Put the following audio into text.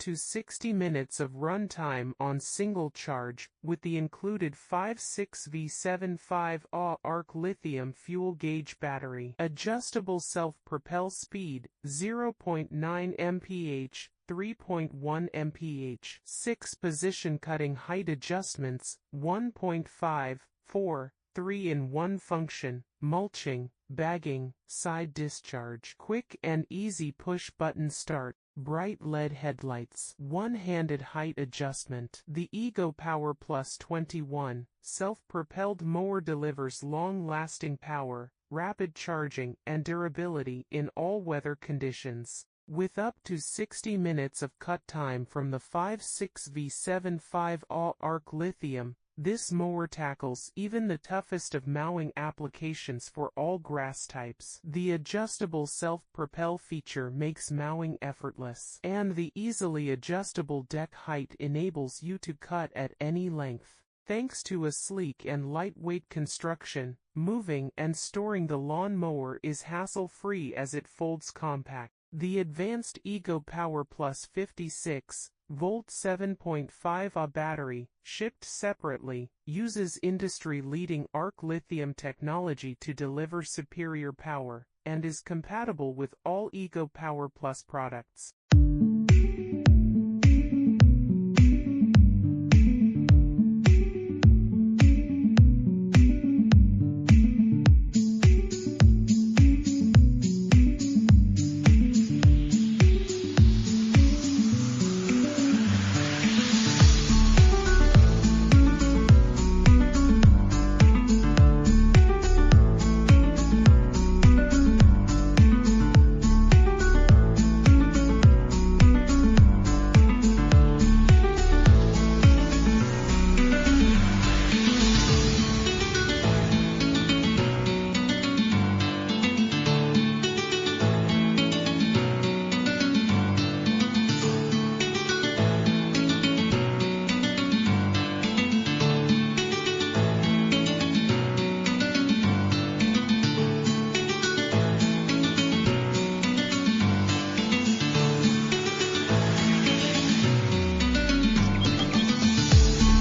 to 60 minutes of runtime on single charge, with the included 56V75Ah arc lithium fuel gauge battery. Adjustable self-propel speed, 0.9 mph, 3.1 mph. 6 position cutting height adjustments, 1.5, 4, 3-in-1 function, mulching, bagging, side discharge. Quick and easy push-button start. Bright LED headlights. One-handed height adjustment. The Ego Power Plus 21 self-propelled mower delivers long-lasting power, rapid charging, and durability in all weather conditions. With up to 60 minutes of cut time from the 56V75Ah arc lithium, this mower tackles even the toughest of mowing applications for all grass types. The adjustable self-propel feature makes mowing effortless, and the easily adjustable deck height enables you to cut at any length. Thanks to a sleek and lightweight construction, moving and storing the lawn mower is hassle-free as it folds compact. The advanced Ego Power Plus 56-volt 7.5Ah battery, shipped separately, uses industry-leading arc lithium technology to deliver superior power, and is compatible with all Ego Power Plus products.